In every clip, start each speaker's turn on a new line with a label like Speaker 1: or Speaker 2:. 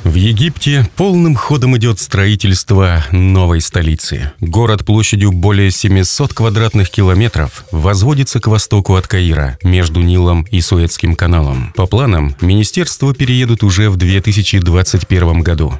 Speaker 1: В Египте полным ходом идет строительство новой столицы. Город площадью более 700 квадратных километров возводится к востоку от Каира, между Нилом и Суэцким каналом. По планам, министерства переедут уже в 2021 году.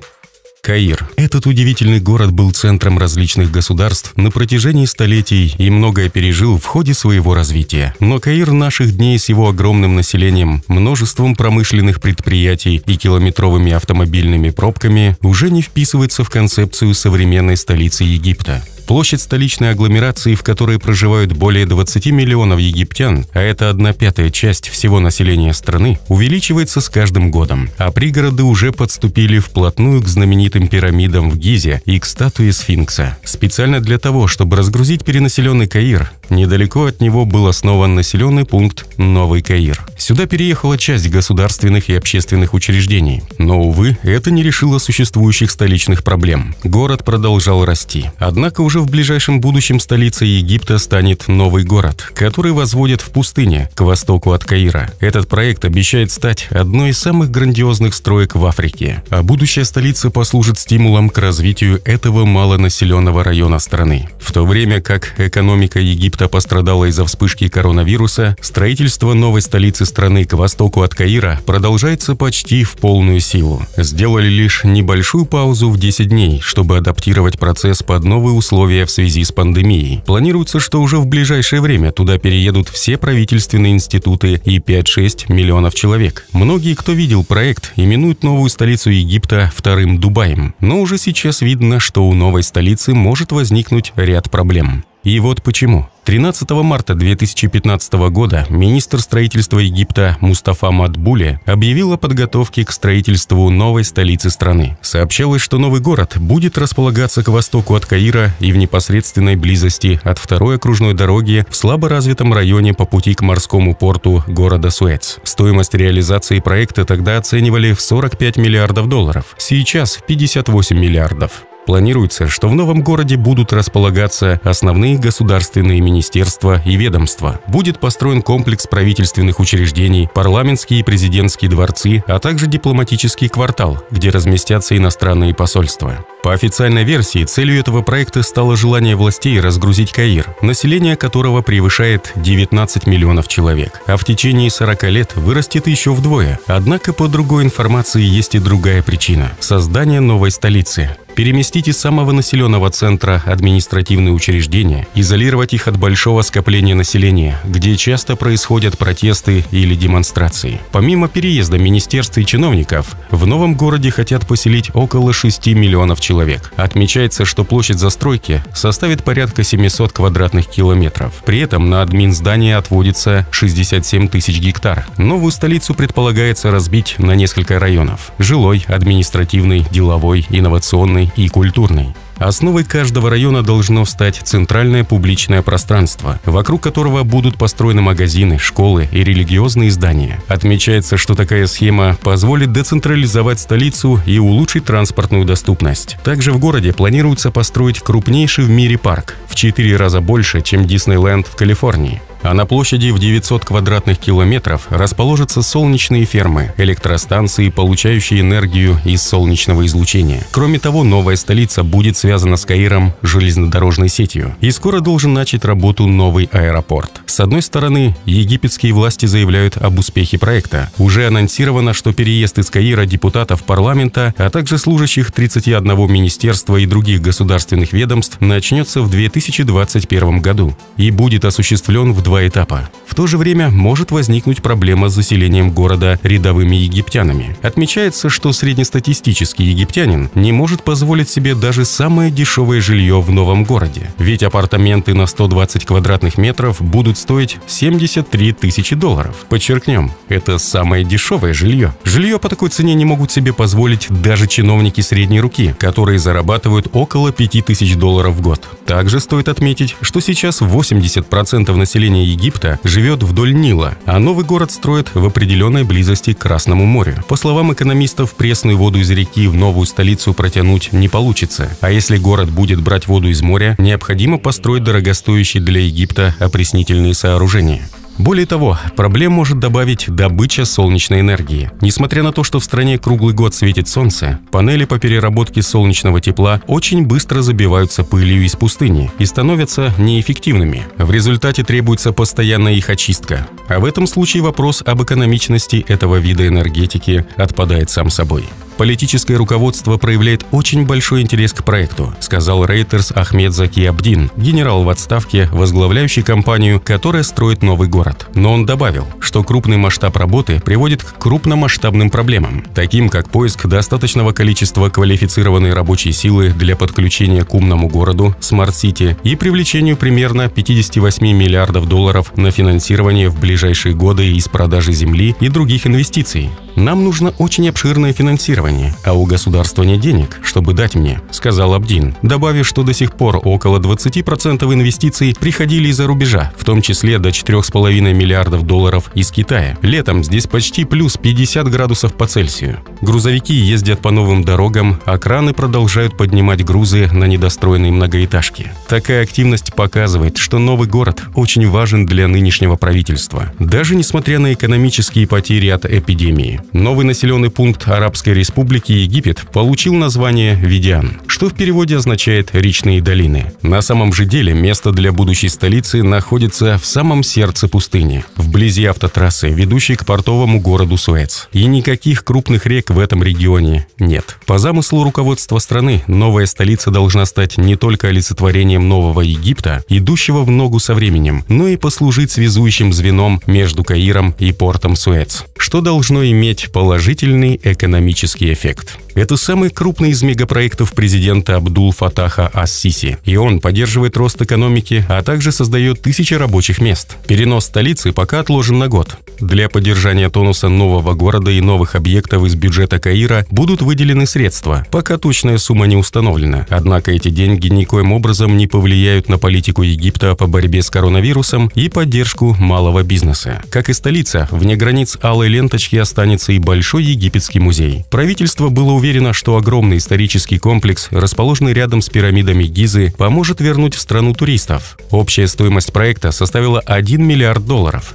Speaker 1: Каир. Этот удивительный город был центром различных государств на протяжении столетий и многое пережил в ходе своего развития. Но Каир наших дней с его огромным населением, множеством промышленных предприятий и километровыми автомобильными пробками уже не вписывается в концепцию современной столицы Египта. Площадь столичной агломерации, в которой проживают более 20 миллионов египтян, а это 1/5 часть всего населения страны, увеличивается с каждым годом, а пригороды уже подступили вплотную к знаменитым пирамидам в Гизе и к статуе Сфинкса. Специально для того, чтобы разгрузить перенаселенный Каир, недалеко от него был основан населенный пункт Новый Каир. Сюда переехала часть государственных и общественных учреждений. Но, увы, это не решило существующих столичных проблем. Город продолжал расти. Однако уже в ближайшем будущем столицей Египта станет новый город, который возводят в пустыне, к востоку от Каира. Этот проект обещает стать одной из самых грандиозных строек в Африке. А будущая столица послужит стимулом к развитию этого малонаселенного района страны. В то время как экономика Египта пострадала из-за вспышки коронавируса, строительство новой столицы страны к востоку от Каира продолжается почти в полную силу. Сделали лишь небольшую паузу в 10 дней, чтобы адаптировать процесс под новые условия в связи с пандемией. Планируется, что уже в ближайшее время туда переедут все правительственные институты и 5-6 миллионов человек. Многие, кто видел проект, именуют новую столицу Египта вторым Дубаем. Но уже сейчас видно, что у новой столицы может возникнуть ряд проблем. И вот почему. 13 марта 2015 года министр строительства Египта Мустафа Мадбуле объявил о подготовке к строительству новой столицы страны. Сообщалось, что новый город будет располагаться к востоку от Каира и в непосредственной близости от второй окружной дороги в слаборазвитом районе по пути к морскому порту города Суэц. Стоимость реализации проекта тогда оценивали в 45 миллиардов долларов, сейчас в 58 миллиардов. Планируется, что в новом городе будут располагаться основные государственные министерства и ведомства. Будет построен комплекс правительственных учреждений, парламентские и президентские дворцы, а также дипломатический квартал, где разместятся иностранные посольства. По официальной версии, целью этого проекта стало желание властей разгрузить Каир, население которого превышает 19 миллионов человек, а в течение 40 лет вырастет еще вдвое. Однако, по другой информации, есть и другая причина – создание новой столицы. Переместить из самого населенного центра административные учреждения, изолировать их от большого скопления населения, где часто происходят протесты или демонстрации. Помимо переезда министерств и чиновников, в новом городе хотят поселить около 6 миллионов человек. Отмечается, что площадь застройки составит порядка 700 квадратных километров. При этом на админздание отводится 67 тысяч гектар. Новую столицу предполагается разбить на несколько районов – жилой, административный, деловой, инновационный и культурный. Основой каждого района должно стать центральное публичное пространство, вокруг которого будут построены магазины, школы и религиозные здания. Отмечается, что такая схема позволит децентрализовать столицу и улучшить транспортную доступность. Также в городе планируется построить крупнейший в мире парк, в 4 раза больше, чем Диснейленд в Калифорнии. А на площади в 900 квадратных километров расположатся солнечные фермы, электростанции, получающие энергию из солнечного излучения. Кроме того, новая столица будет связана с Каиром железнодорожной сетью, и скоро должен начать работу новый аэропорт. С одной стороны, египетские власти заявляют об успехе проекта. Уже анонсировано, что переезд из Каира депутатов парламента, а также служащих 31 министерства и других государственных ведомств начнется в 2021 году и будет осуществлен в 2 этапа. В то же время может возникнуть проблема с заселением города рядовыми египтянами. Отмечается, что среднестатистический египтянин не может позволить себе даже самое дешевое жилье в новом городе. Ведь апартаменты на 120 квадратных метров будут стоить 73 тысячи долларов. Подчеркнем, это самое дешевое жилье. Жилье по такой цене не могут себе позволить даже чиновники средней руки, которые зарабатывают около 5000 долларов в год. Также стоит отметить, что сейчас 80% населения Египта живет вдоль Нила, а новый город строят в определенной близости к Красному морю. По словам экономистов, пресную воду из реки в новую столицу протянуть не получится. А если город будет брать воду из моря, необходимо построить дорогостоящие для Египта опреснительные сооружения. Более того, проблем может добавить добыча солнечной энергии. Несмотря на то, что в стране круглый год светит солнце, панели по переработке солнечного тепла очень быстро забиваются пылью из пустыни и становятся неэффективными. В результате требуется постоянная их очистка. А в этом случае вопрос об экономичности этого вида энергетики отпадает сам собой. Политическое руководство проявляет очень большой интерес к проекту, сказал Reuters Ахмед Заки Абдин, генерал в отставке, возглавляющий компанию, которая строит новый город. Но он добавил, что крупный масштаб работы приводит к крупномасштабным проблемам, таким как поиск достаточного количества квалифицированной рабочей силы для подключения к умному городу, смарт-сити, и привлечению примерно 58 миллиардов долларов на финансирование в ближайшие годы из продажи земли и других инвестиций. «Нам нужно очень обширное финансирование, а у государства нет денег, чтобы дать мне», — сказал Абдин, добавив, что до сих пор около 20% инвестиций приходили из-за рубежа, в том числе до 4,5 миллиардов долларов из Китая. Летом здесь почти плюс 50 градусов по Цельсию. Грузовики ездят по новым дорогам, а краны продолжают поднимать грузы на недостроенные многоэтажки. Такая активность показывает, что новый город очень важен для нынешнего правительства, даже несмотря на экономические потери от эпидемии. Новый населенный пункт Арабской Республики Египет получил название Видиан, что в переводе означает «речные долины». На самом же деле место для будущей столицы находится в самом сердце пустыни, вблизи автотрассы, ведущей к портовому городу Суэц. И никаких крупных рек в этом регионе нет. По замыслу руководства страны, новая столица должна стать не только олицетворением нового Египта, идущего в ногу со временем, но и послужить связующим звеном между Каиром и портом Суэц, что должно иметь положительный экономический эффект. Это самый крупный из мегапроектов президента Абдул-Фатаха ас-Сиси, и он поддерживает рост экономики, а также создает тысячи рабочих мест. Перенос столицы пока отложен на год. Для поддержания тонуса нового города и новых объектов из бюджета Каира будут выделены средства, пока точная сумма не установлена. Однако эти деньги никоим образом не повлияют на политику Египта по борьбе с коронавирусом и поддержку малого бизнеса. Как и столица, вне границ алой ленточки останется и Большой египетский музей. Правительство было уверено, что огромный исторический комплекс, расположенный рядом с пирамидами Гизы, поможет вернуть в страну туристов. Общая стоимость проекта составила $1 миллиард,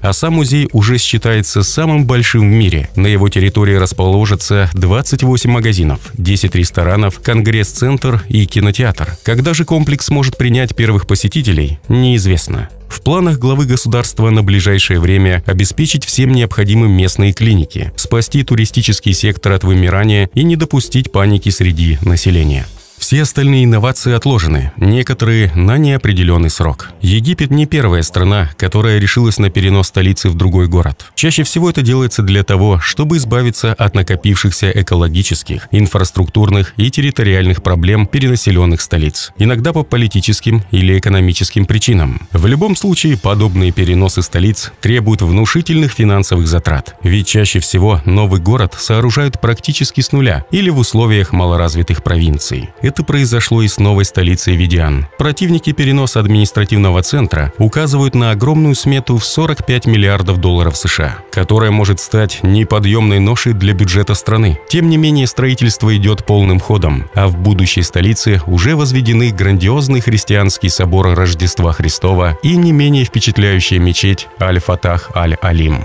Speaker 1: а сам музей уже считается самым большим в мире. На его территории расположатся 28 магазинов, 10 ресторанов, конгресс-центр и кинотеатр. Когда же комплекс сможет принять первых посетителей, неизвестно. В планах главы государства на ближайшее время обеспечить всем необходимым местные клиники, спасти туристический сектор от вымирания и не допустить паники среди населения. Все остальные инновации отложены, некоторые на неопределенный срок. Египет не первая страна, которая решилась на перенос столицы в другой город. Чаще всего это делается для того, чтобы избавиться от накопившихся экологических, инфраструктурных и территориальных проблем перенаселенных столиц, иногда по политическим или экономическим причинам. В любом случае, подобные переносы столиц требуют внушительных финансовых затрат, ведь чаще всего новый город сооружают практически с нуля или в условиях малоразвитых провинций. Это произошло и с новой столицей Видиан. Противники переноса административного центра указывают на огромную смету в $45 миллиардов США, которая может стать неподъемной ношей для бюджета страны. Тем не менее, строительство идет полным ходом, а в будущей столице уже возведены грандиозный христианский собор Рождества Христова и не менее впечатляющая мечеть Аль-Фатах Аль-Алим.